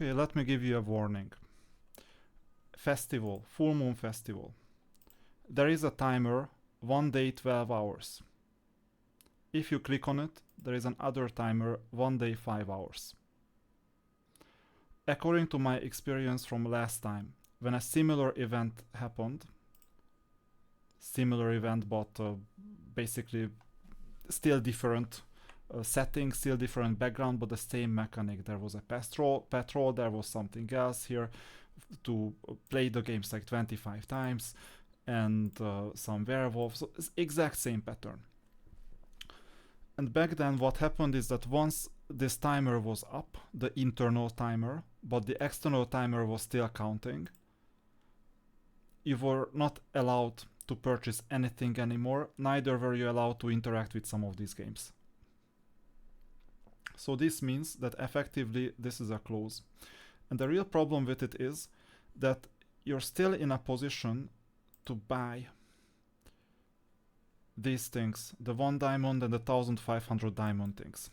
Okay, let me give you a warning. Festival, full moon festival. There is a timer, 1 day 12 hours. If you click on it, there is another timer, 1 day 5 hours. According to my experience from last time, when a similar event happened, but basically still different settings, still different background, but the same mechanic. There was a patrol, there was something else here to play the games like 25 times, and some werewolves. So it's exact same pattern. And back then what happened is that once this timer was up, the internal timer, but the external timer was still counting, you were not allowed to purchase anything anymore, neither were you allowed to interact with some of these games. So this means that effectively this is a close. And the real problem with it is that you're still in a position to buy these things, the 1 diamond and the 1500 diamond things.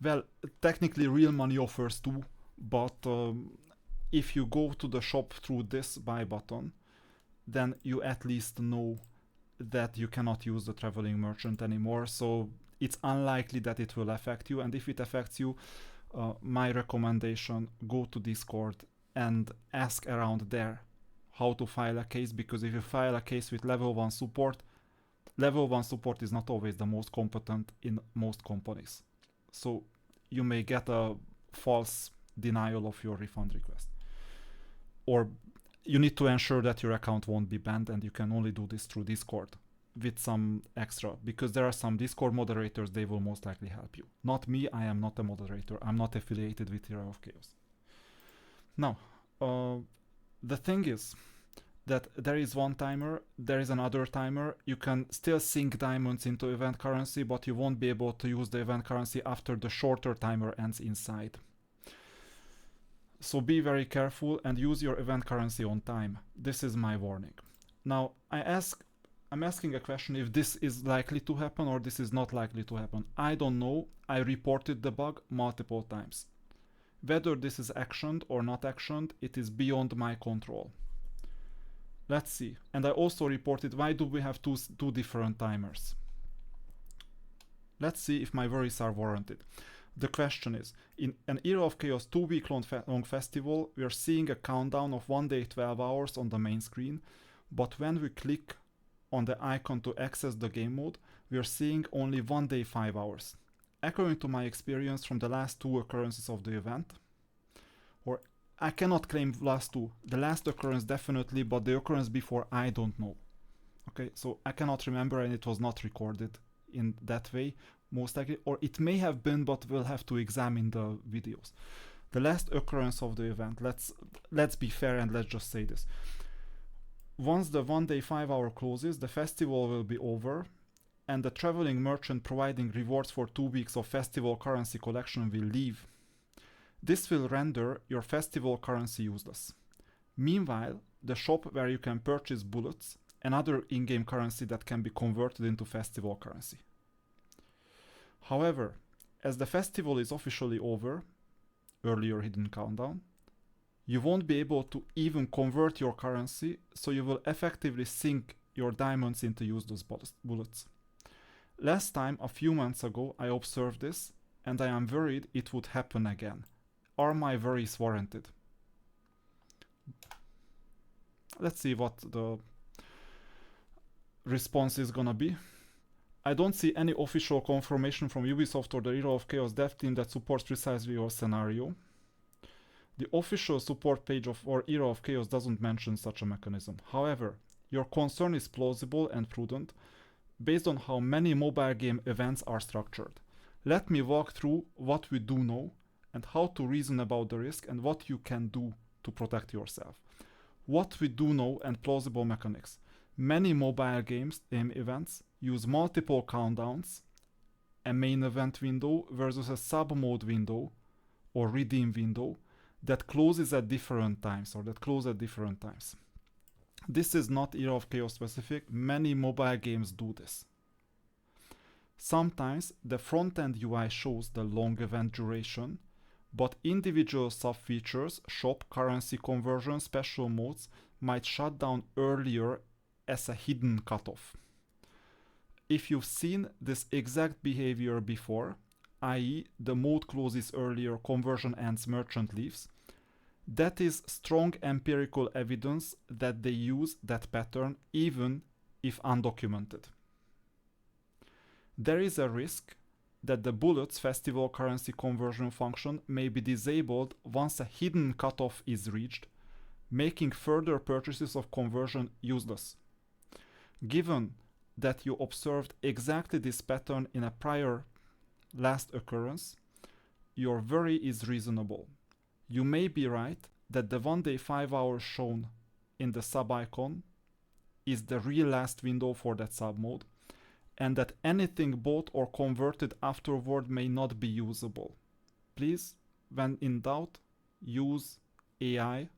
Well, technically real money offers too, but if you go to the shop through this buy button, then you at least know that you cannot use the traveling merchant anymore, so it's unlikely that it will affect you. And if it affects you, my recommendation, go to Discord and ask around there how to file a case, because if you file a case with level 1 support is not always the most competent in most companies. So you may get a false denial of your refund request. Or you need to ensure that your account won't be banned, and you can only do this through Discord with some extra, because there are some Discord moderators, they will most likely help you. Not me, I am not a moderator, I'm not affiliated with Era of Chaos. Now, the thing is that there is one timer, there is another timer, you can still sink diamonds into event currency, but you won't be able to use the event currency after the shorter timer ends inside. So be very careful and use your event currency on time. This is my warning. Now, I'm asking a question if this is likely to happen or this is not likely to happen. I don't know. I reported the bug multiple times. Whether this is actioned or not actioned, it is beyond my control. Let's see. And I also reported, why do we have two different timers? Let's see if my worries are warranted. The question is, in an Era of Chaos 2-week long festival, we are seeing a countdown of 1 day 12 hours on the main screen, but when we click on the icon to access the game mode, we are seeing only 1 day 5 hours. According to my experience from the last 2 occurrences of the event, or I cannot claim last 2, the last occurrence definitely, but the occurrence before I don't know. Okay, so I cannot remember, and it was not recorded in that way, most likely, or it may have been, but we'll have to examine the videos. The last occurrence of the event, let's be fair and let's just say this. Once the 1 day 5 hour closes, the festival will be over, and the traveling merchant providing rewards for 2 weeks of festival currency collection will leave. This will render your festival currency useless. Meanwhile, the shop where you can purchase bullets, another in-game currency that can be converted into festival currency. However, as the festival is officially over, earlier hidden countdown, you won't be able to even convert your currency, so you will effectively sink your diamonds into useless bullets. Last time, a few months ago, I observed this, and I am worried it would happen again. Are my worries warranted? Let's see what the response is gonna be. I don't see any official confirmation from Ubisoft or the Era of Chaos dev team that supports precisely your scenario. The official support page of our Era of Chaos doesn't mention such a mechanism. However, your concern is plausible and prudent based on how many mobile game events are structured. Let me walk through what we do know and how to reason about the risk and what you can do to protect yourself. What we do know and plausible mechanics. Many mobile games events use multiple countdowns, a main event window versus a sub-mode window or redeem window that closes at different times or that close at different times. This is not Era of Chaos specific, many mobile games do this. Sometimes the front-end UI shows the long event duration, but individual sub-features, shop, currency conversion, special modes, might shut down earlier as a hidden cutoff. If you've seen this exact behavior before, i.e. the mode closes earlier, conversion ends, merchant leaves, that is strong empirical evidence that they use that pattern even if undocumented. There is a risk that the bullets festival currency conversion function may be disabled once a hidden cutoff is reached, making further purchases of conversion useless. Given that you observed exactly this pattern in a prior last occurrence, your worry is reasonable. You may be right that the 1 day 5 hours shown in the sub icon is the real last window for that sub mode, and that anything bought or converted afterward may not be usable. Please, when in doubt, use AI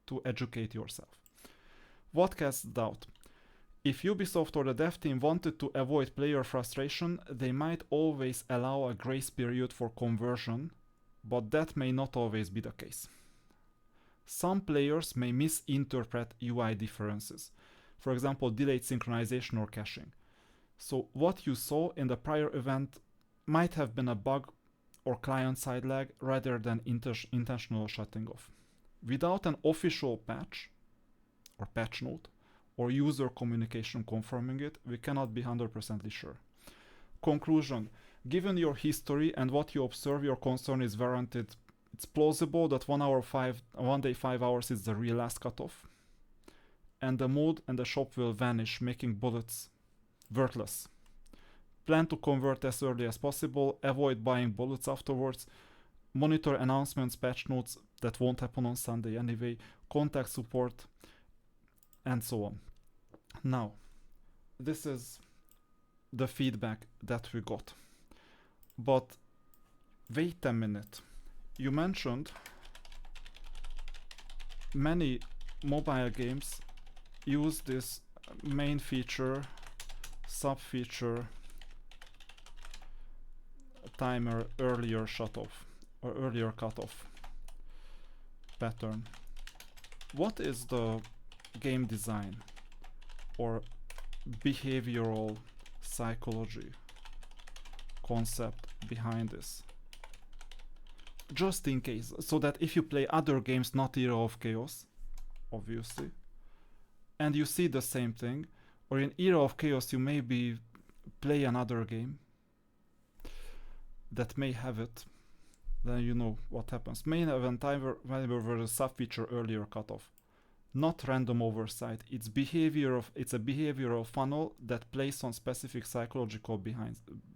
to educate yourself. What casts doubt? If Ubisoft or the dev team wanted to avoid player frustration, they might always allow a grace period for conversion, but that may not always be the case. Some players may misinterpret UI differences, for example delayed synchronization or caching. So what you saw in the prior event might have been a bug or client-side lag rather than intentional shutting off. Without an official patch or patch note or user communication confirming it, we cannot be 100% sure. Conclusion: given your history and what you observe, your concern is warranted. It's plausible that 1 day 5 hours is the real last cutoff, and the mode and the shop will vanish, making bullets worthless. Plan to convert as early as possible, avoid buying bullets afterwards, monitor announcements, patch notes that won't happen on Sunday anyway, contact support, and so on. Now, this is the feedback that we got. But wait a minute. You mentioned many mobile games use this main feature, sub-feature, timer earlier shutoff or earlier cutoff pattern. What is the game design or behavioral psychology concept behind this? Just in case, so that if you play other games, not Era of Chaos, obviously, and you see the same thing, or in Era of Chaos you maybe play another game that may have it, then you know what happens. Main event timer versus sub-feature earlier cutoff. Not random oversight. It's a behavioral funnel that plays on specific psychological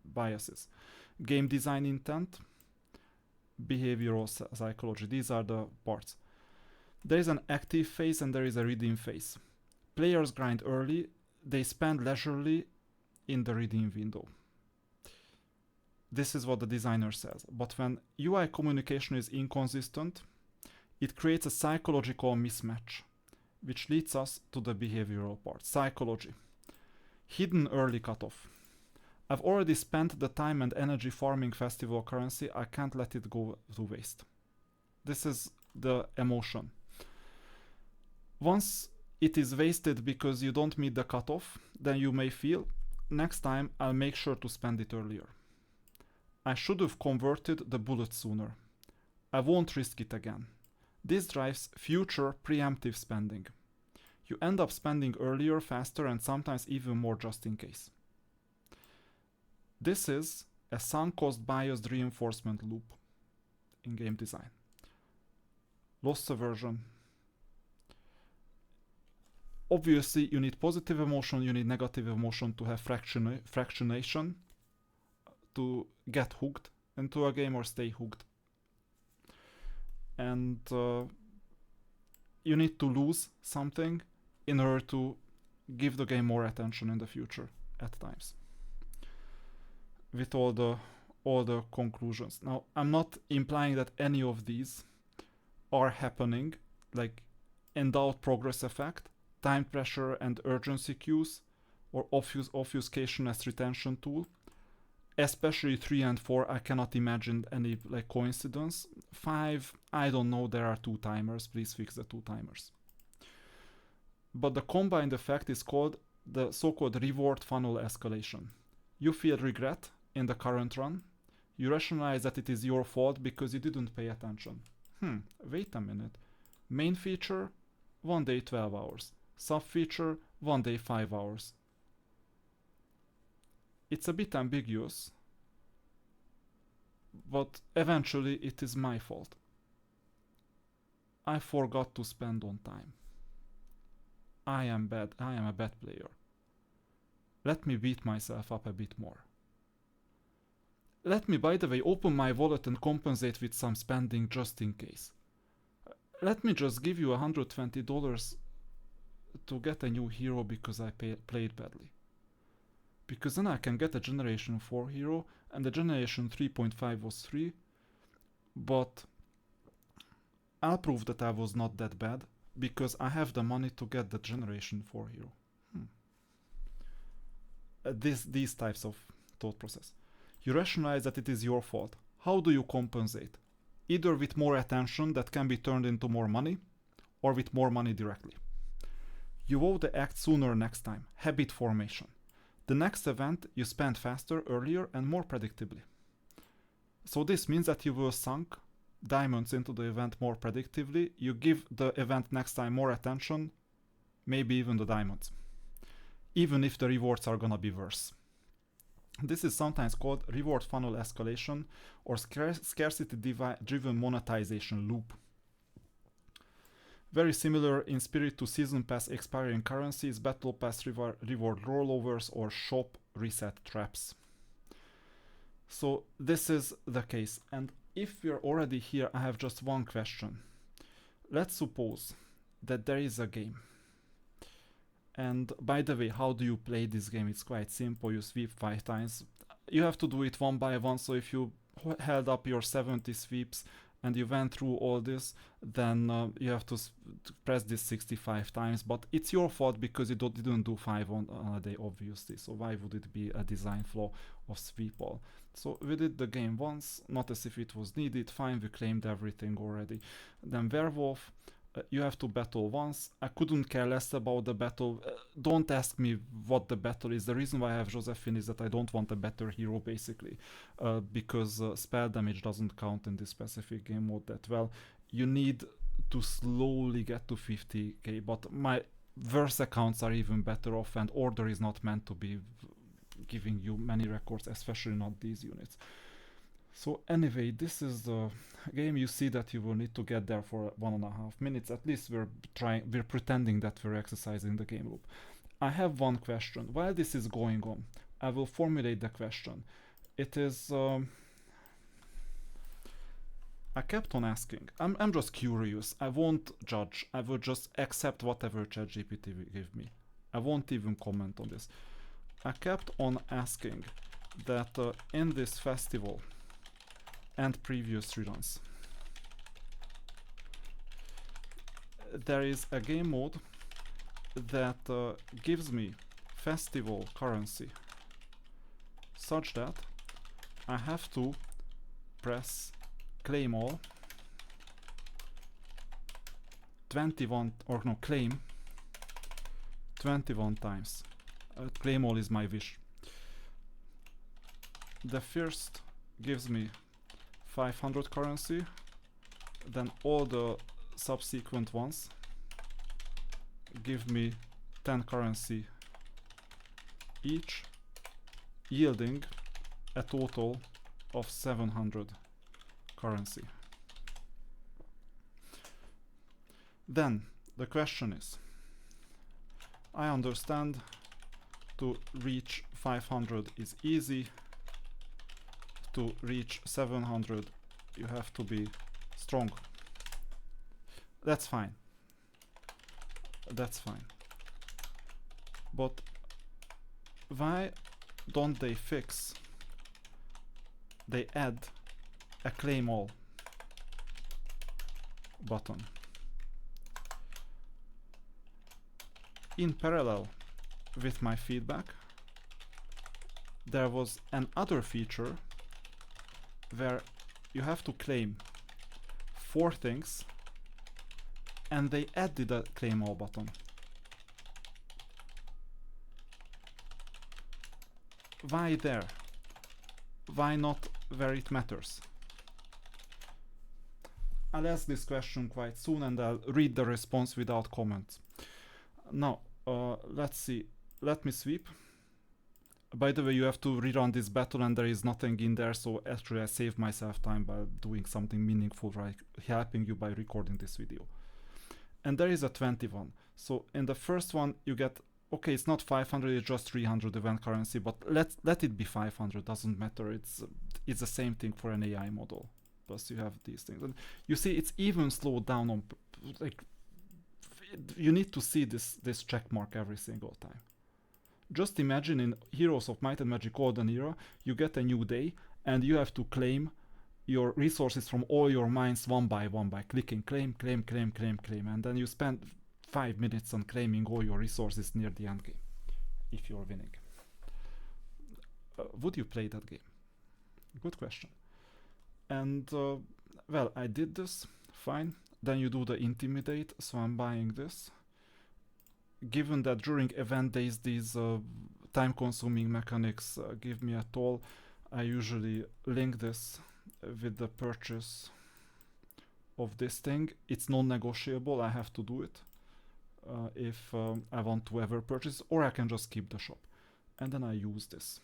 biases. Game design intent, behavioral psychology. These are the parts. There is an active phase and there is a redeem phase. Players grind early, they spend leisurely in the redeem window. This is what the designer says. But when UI communication is inconsistent, it creates a psychological mismatch, which leads us to the behavioral part. Psychology. Hidden early cutoff. I've already spent the time and energy farming festival currency, I can't let it go to waste. This is the emotion. Once it is wasted because you don't meet the cutoff, then you may feel, next time I'll make sure to spend it earlier. I should have converted the bullet sooner. I won't risk it again. This drives future preemptive spending. You end up spending earlier, faster, and sometimes even more just in case. This is a sunk cost biased reinforcement loop in game design. Loss aversion. Obviously, you need positive emotion, you need negative emotion to have fractionation to get hooked into a game or stay hooked. And you need to lose something in order to give the game more attention in the future at times. With all the conclusions. Now, I'm not implying that any of these are happening, like endowed progress effect, time pressure and urgency cues, or obfuscation as retention tool. Especially 3 and 4, I cannot imagine any like coincidence. 5, I don't know, there are 2 timers, please fix the 2 timers. But the combined effect is called the so-called reward funnel escalation. You feel regret in the current run. You rationalize that it is your fault because you didn't pay attention. Wait a minute. Main feature, 1 day 12 hours. Sub feature, 1 day 5 hours. It's a bit ambiguous, but eventually it is my fault. I forgot to spend on time. I am bad. I am a bad player. Let me beat myself up a bit more. Let me, by the way, open my wallet and compensate with some spending just in case. Let me just give you $120 to get a new hero because I played badly. Because then I can get a Generation 4 hero, and the Generation 3.5 was 3, but I'll prove that I was not that bad, because I have the money to get the Generation 4 hero. These types of thought process. You rationalize that it is your fault. How do you compensate? Either with more attention that can be turned into more money, or with more money directly. You owe the act sooner next time. Habit formation. The next event you spend faster, earlier, and more predictably. So this means that you will sunk diamonds into the event more predictably. You give the event next time more attention, maybe even the diamonds. Even if the rewards are gonna be worse. This is sometimes called reward funnel escalation or scarcity-driven monetization loop. Very similar in spirit to season pass expiring currencies, battle pass reward rollovers, or shop reset traps. So this is the case, and if we're already here, I have just one question. Let's suppose that there is a game. And by the way, how do you play this game? It's quite simple. You sweep 5 times. You have to do it one by one, so if you held up your 70 sweeps and you went through all this, then you have to press this 65 times, but it's your fault because you didn't do 5 on a day, obviously. So why would it be a design flaw of sweep all? So we did the game once, not as if it was needed. Fine, we claimed everything already. Then Werewolf, you have to battle once. I couldn't care less about the battle. Don't ask me what the battle is. The reason why I have Josephine is that I don't want a better hero, basically, because spell damage doesn't count in this specific game mode that well. You need to slowly get to 50k, but my verse accounts are even better off, and Order is not meant to be giving you many records, especially not these units. So anyway, this is the game. You see that you will need to get there for 1.5 minutes. At least we're pretending that we're exercising the game loop. I have one question. While this is going on, I will formulate the question. It is... I kept on asking. I'm just curious. I won't judge. I will just accept whatever ChatGPT will give me. I won't even comment on this. I kept on asking that in this festival and previous reruns, there is a game mode that gives me festival currency such that I have to press claim all 21, or no, claim 21 times. Claim all is my wish. The first gives me 500 currency, then all the subsequent ones give me 10 currency each, yielding a total of 700 currency. Then the question is, I understand to reach 500 is easy. To reach 700 you have to be strong. That's fine. That's fine. But why don't they fix, they add a claim all button in parallel with my feedback? there was another feature where you have to claim 4 things, and they added a claim all button. Why there? Why not where it matters? I'll ask this question quite soon and I'll read the response without comments. Now, let's see. Let me sweep. By the way, you have to rerun this battle and there is nothing in there, so actually I saved myself time by doing something meaningful, right? Helping you by recording this video. And there is a 21. So in the first one you get, okay, it's not 500, it's just 300 event currency, but let it be 500, doesn't matter. It's the same thing for an AI model. Plus you have these things. And you see it's even slowed down on, like, you need to see this check mark every single time. Just imagine in Heroes of Might and Magic Golden Era, you get a new day and you have to claim your resources from all your mines one by one by clicking claim, claim, claim, claim, claim, and then you spend 5 minutes on claiming all your resources near the end game, if you're winning. Would you play that game? Good question. And well, I did this, fine. Then you do the intimidate, so I'm buying this. Given that during event days these time-consuming mechanics give me a toll, I usually link this with the purchase of this thing. It's non-negotiable, I have to do it if I want to ever purchase, or I can just keep the shop. And then I use this.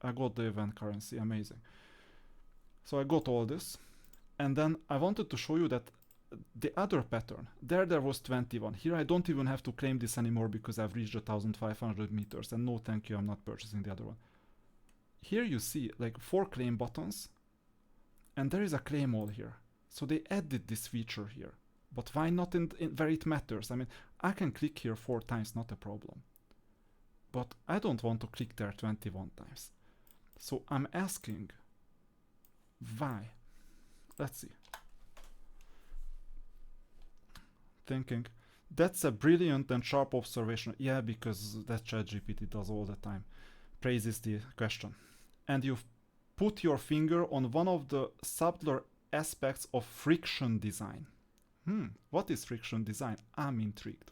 I got the event currency, amazing. So I got all this, and then I wanted to show you that the other pattern, there was 21. Here I don't even have to claim this anymore because I've reached 1,500 meters, and no thank you, I'm not purchasing the other one. Here you see like 4 claim buttons, and there is a claim all here. So they added this feature here. But why not in where it matters? I mean, I can click here 4 times, not a problem. But I don't want to click there 21 times. So I'm asking, why? Let's see. Thinking, that's a brilliant and sharp observation. Yeah, because that ChatGPT does all the time. Praises the question. And you've put your finger on one of the subtler aspects of friction design. What is friction design? I'm intrigued.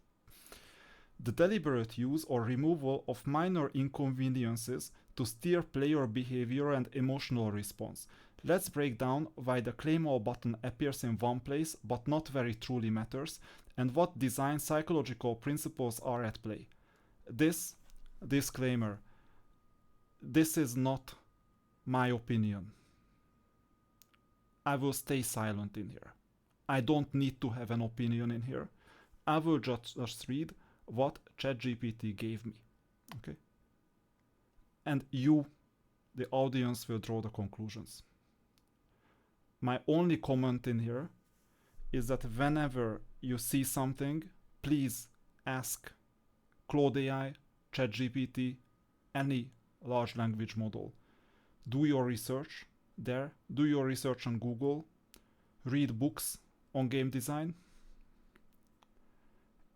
The deliberate use or removal of minor inconveniences to steer player behavior and emotional response. Let's break down why the claim all button appears in one place but not where it truly matters, and what design psychological principles are at play. This disclaimer, this is not my opinion. I will stay silent in here. I don't need to have an opinion in here. I will just read what ChatGPT gave me. Okay? And you, the audience, will draw the conclusions. My only comment in here is that whenever you see something, please ask Claude AI, ChatGPT, any large language model. Do your research there, do your research on Google, read books on game design,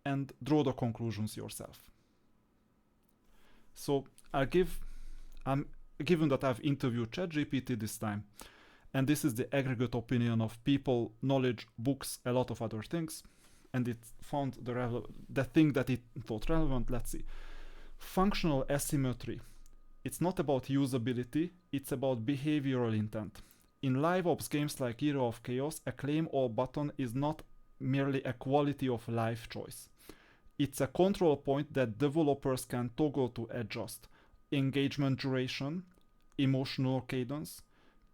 and draw the conclusions yourself. So given that I've interviewed ChatGPT this time, and this is the aggregate opinion of people, knowledge, books, a lot of other things, and it found the thing that it thought relevant. Let's see. Functional asymmetry. It's not about usability, it's about behavioral intent. In live ops games like Hero of Chaos, a claim all button is not merely a quality of life choice. It's a control point that developers can toggle to adjust engagement duration, emotional cadence,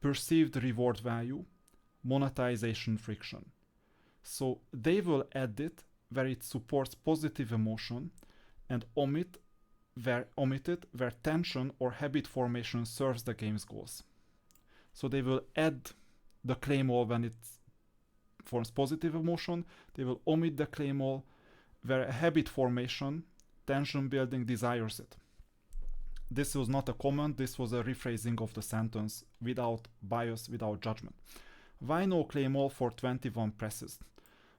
perceived reward value, monetization friction. So they will add it where it supports positive emotion and omit it where tension or habit formation serves the game's goals. So they will add the claim all when it forms positive emotion. They will omit the claim all where habit formation, tension building desires it. This was not a comment, this was a rephrasing of the sentence without bias, without judgment. Why no claim all for 21 presses?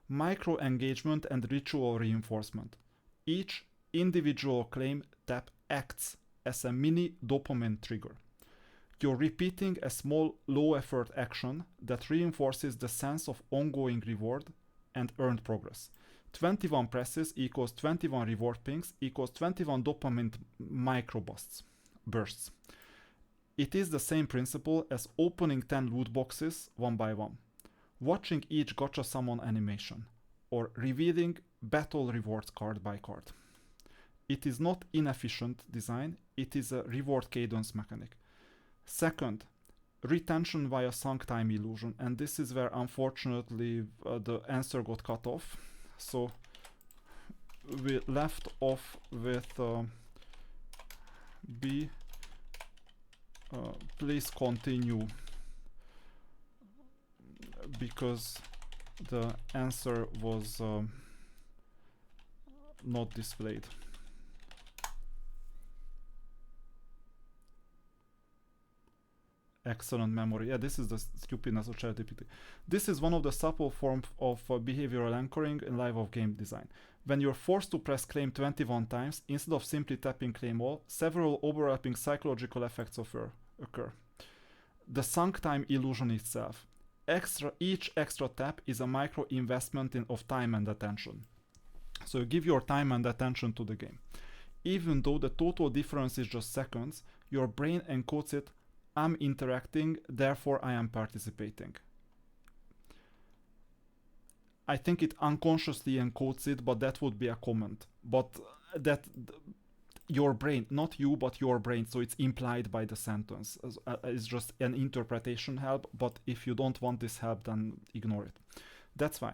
Micro engagement and ritual reinforcement. Each individual claim tap acts as a mini dopamine trigger. You're repeating a small, low-effort action that reinforces the sense of ongoing reward and earned progress. 21 presses equals 21 reward pings equals 21 dopamine bursts. It is the same principle as opening 10 loot boxes one by one, watching each gotcha summon animation, or revealing battle rewards card by card. It is not inefficient design, it is a reward cadence mechanic. Second, retention via sunk time illusion, and this is where unfortunately the answer got cut off. So we left off with B. Please continue, because the answer was not displayed. Excellent memory. Yeah, this is the stupidness of ChatGPT. This is one of the supple forms of behavioral anchoring in live of game design. When you're forced to press claim 21 times, instead of simply tapping claim all, several overlapping psychological effects occur. The sunk time illusion itself. Each extra tap is a micro investment of time and attention. So you give your time and attention to the game. Even though the total difference is just seconds, your brain encodes it. I'm interacting, therefore I am participating. I think it unconsciously encodes it, but that would be a comment. But that your brain, not you, but your brain, so it's implied by the sentence. It's just an interpretation help, but if you don't want this help, then ignore it. That's why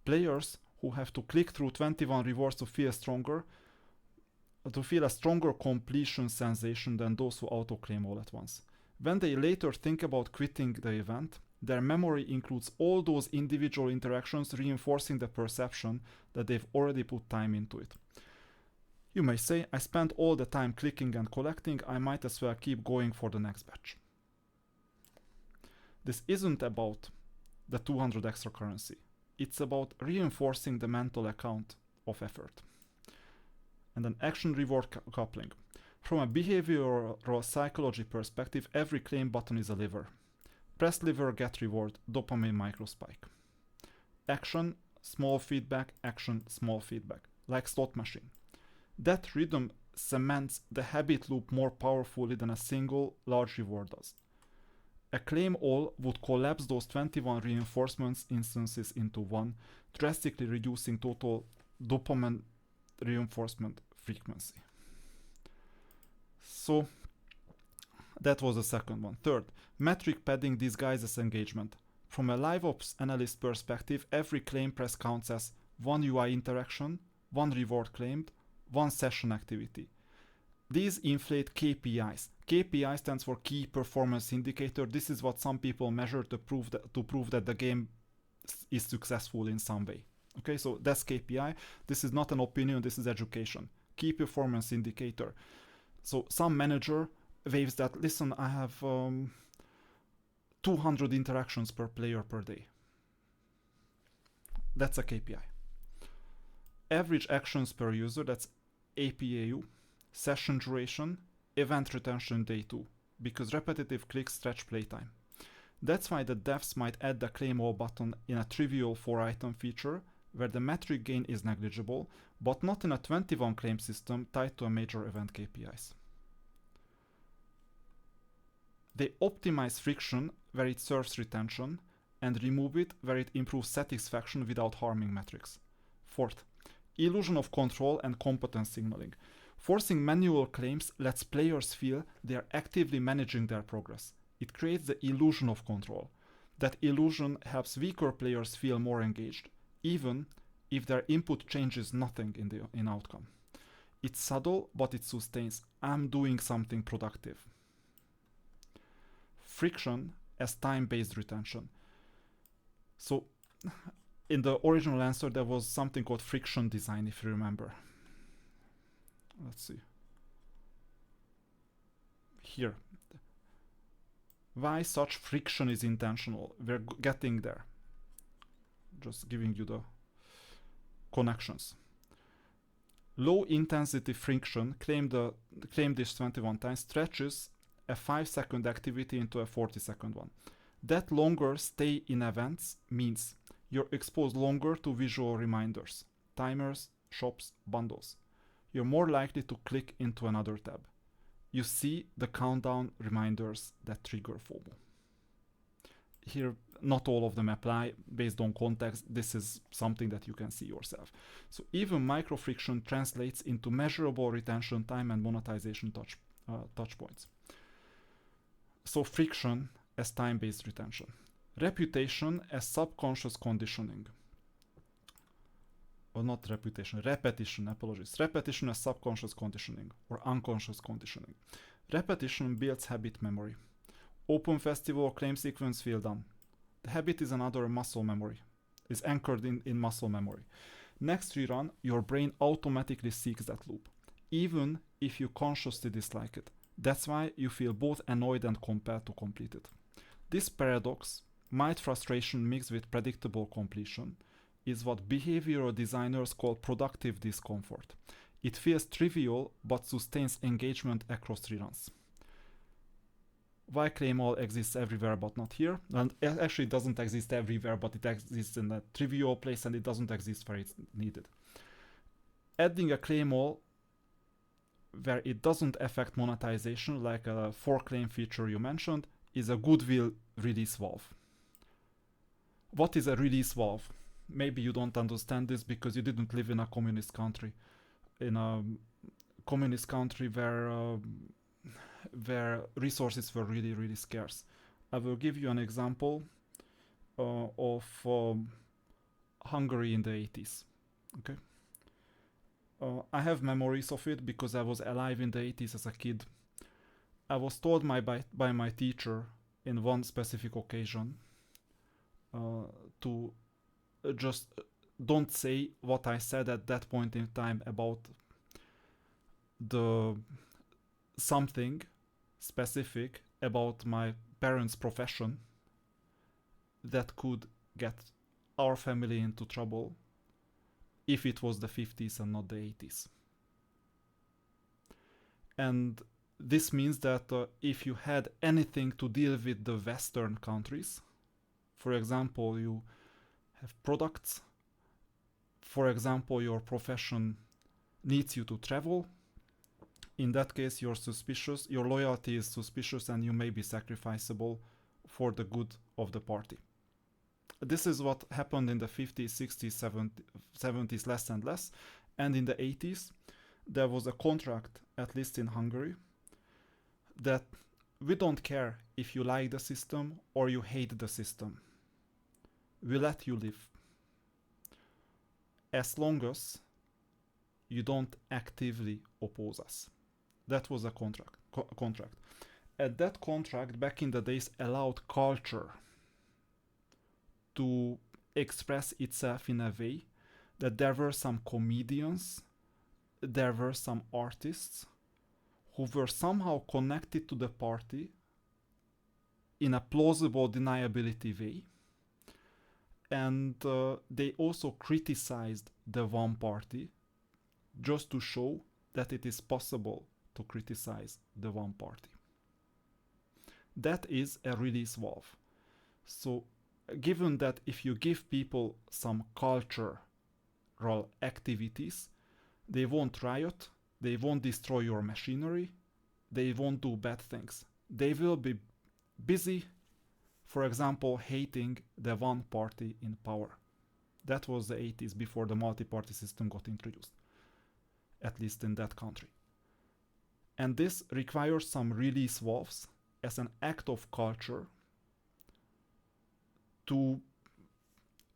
players who have to click through 21 rewards to feel a stronger completion sensation than those who auto-claim all at once. When they later think about quitting the event, their memory includes all those individual interactions, reinforcing the perception that they've already put time into it. You may say, I spent all the time clicking and collecting, I might as well keep going for the next batch. This isn't about the 200 extra currency. It's about reinforcing the mental account of effort. And then action reward coupling. From a behavioral psychology perspective, every claim button is a lever. Press lever, get reward, dopamine microspike. Action, small feedback, action, small feedback, like slot machine. That rhythm cements the habit loop more powerfully than a single large reward does. A claim all would collapse those 21 reinforcements instances into one, drastically reducing total dopamine reinforcement frequency. So that was the second one. Third, metric padding disguises engagement. From a live ops analyst perspective, every claim press counts as one UI interaction, one reward claimed, one session activity. These inflate KPIs. KPI stands for key performance indicator. This is what some people measure to prove that the game is successful in some way. Okay, so that's KPI. This is not an opinion, this is education. Key performance indicator. So some manager waves that, listen, I have 200 interactions per player per day. That's a KPI. Average actions per user, that's APAU. Session duration, event retention day 2, because repetitive clicks stretch playtime. That's why the devs might add the claim all button in a trivial 4-item feature where the metric gain is negligible, but not in a 21 claim system tied to a major event KPIs. They optimize friction where it serves retention and remove it where it improves satisfaction without harming metrics. Fourth, illusion of control and competence signaling. Forcing manual claims lets players feel they are actively managing their progress. It creates the illusion of control. That illusion helps weaker players feel more engaged, even if their input changes nothing in outcome. It's subtle, but it sustains. I'm doing something productive. Friction as time-based retention. So in the original answer there was something called friction design, if you remember. Let's see. Here. Why such friction is intentional? We're getting there. Just giving you the connections. Low intensity friction, claim this 21 times, stretches a 5-second activity into a 40-second one. That longer stay in events means you're exposed longer to visual reminders, timers, shops, bundles. You're more likely to click into another tab. You see the countdown reminders that trigger FOMO. Here, not all of them apply based on context. This is something that you can see yourself. So even micro-friction translates into measurable retention time and monetization touch points. So friction as time-based retention. Reputation as subconscious conditioning. Or not reputation, repetition, apologies. Repetition as subconscious conditioning or unconscious conditioning. Repetition builds habit memory. Open festival claim sequence field done. The habit is another muscle memory, is anchored in muscle memory. Next rerun, your brain automatically seeks that loop, even if you consciously dislike it. That's why you feel both annoyed and compelled to complete it. This paradox, mild frustration mixed with predictable completion, is what behavioral designers call productive discomfort. It feels trivial but sustains engagement across reruns. Why claim all exists everywhere but not here? And actually it doesn't exist everywhere, but it exists in a trivial place and it doesn't exist where it's needed. Adding a claim all where it doesn't affect monetization, like a for claim feature you mentioned, is a goodwill release valve. What is a release valve? Maybe you don't understand this because you didn't live in a communist country. In a communist country where resources were really, really scarce. I will give you an example of Hungary in the 80s. Okay. I have memories of it because I was alive in the 80s as a kid. I was told by my teacher in one specific occasion to just don't say what I said at that point in time about the something specific about my parents' profession that could get our family into trouble if it was the 50s and not the 80s. And this means that if you had anything to deal with the Western countries, for example, you have products, for example, your profession needs you to travel, in that case you're suspicious, your loyalty is suspicious and you may be sacrificable for the good of the party. This is what happened in the 50s, 60s, 70s less and less, and in the 80s there was a contract, at least in Hungary, that we don't care if you like the system or you hate the system. We let you live. As long as you don't actively oppose us. That was a contract. And that contract back in the days allowed culture to express itself in a way that there were some comedians, there were some artists who were somehow connected to the party in a plausible deniability way. And they also criticized the one party just to show that it is possible to criticize the one party. That is a release valve. So given that if you give people some cultural activities, they won't riot, they won't destroy your machinery, they won't do bad things. They will be busy, for example, hating the one party in power. That was the 80s before the multi-party system got introduced, at least in that country. And this requires some release valves as an act of culture to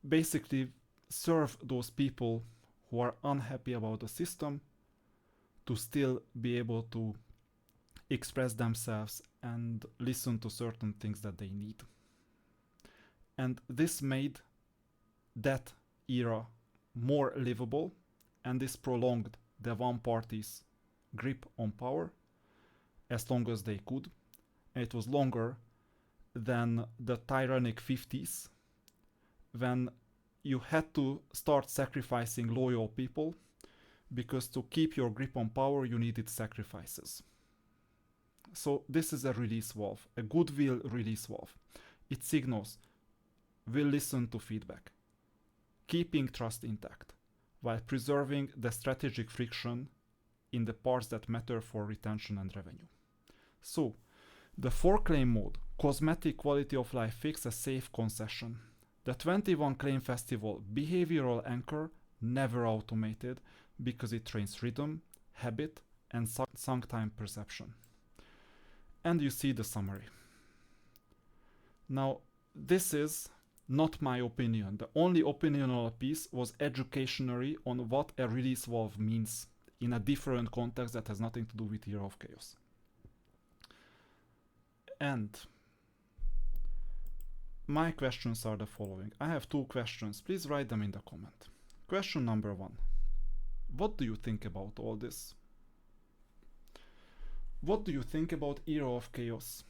basically serve those people who are unhappy about the system to still be able to express themselves and listen to certain things that they need. And this made that era more livable, and this prolonged the one party's grip on power as long as they could. And it was longer than the tyrannic 50s, when you had to start sacrificing loyal people, because to keep your grip on power you needed sacrifices. So this is a release valve, a goodwill release valve. It signals, we'll listen to feedback, keeping trust intact, while preserving the strategic friction in the parts that matter for retention and revenue. So, the 4-claim mode, cosmetic quality of life fix, a safe concession. The 21 claim festival, behavioral anchor, never automated because it trains rhythm, habit, and sunk time perception. And you see the summary. Now, this is not my opinion. The only opinional piece was educationary on what a release valve means in a different context that has nothing to do with Hero of Chaos. And my questions are the following. I have 2 questions. Please write them in the comment. Question number 1. What do you think about all this? What do you think about Hero of Chaos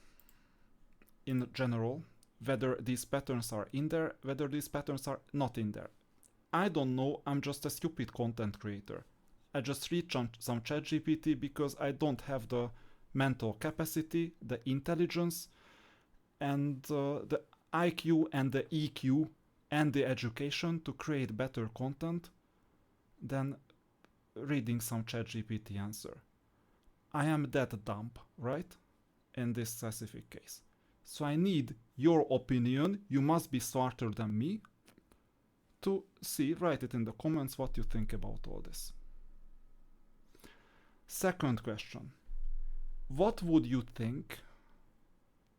in general? Whether these patterns are in there, whether these patterns are not in there. I don't know, I'm just a stupid content creator. I just read some ChatGPT because I don't have the mental capacity, the intelligence, and the IQ and the EQ and the education to create better content than reading some ChatGPT answer. I am that dumb, right? In this specific case. So I need your opinion, you must be smarter than me, to see, write it in the comments what you think about all this. Second question. What would you think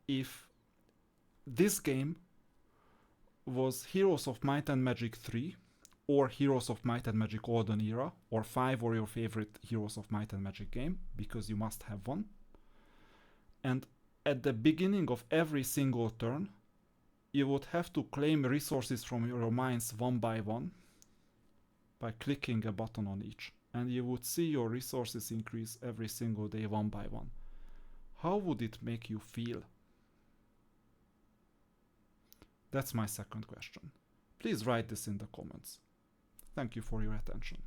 if this game was Heroes of Might and Magic 3 or Heroes of Might and Magic Golden Era or 5 or your favorite Heroes of Might and Magic game, because you must have one, and at the beginning of every single turn you would have to claim resources from your mines one by one by clicking a button on each, and you would see your resources increase every single day one by one. How would it make you feel? That's my second question. Please write this in the comments. Thank you for your attention.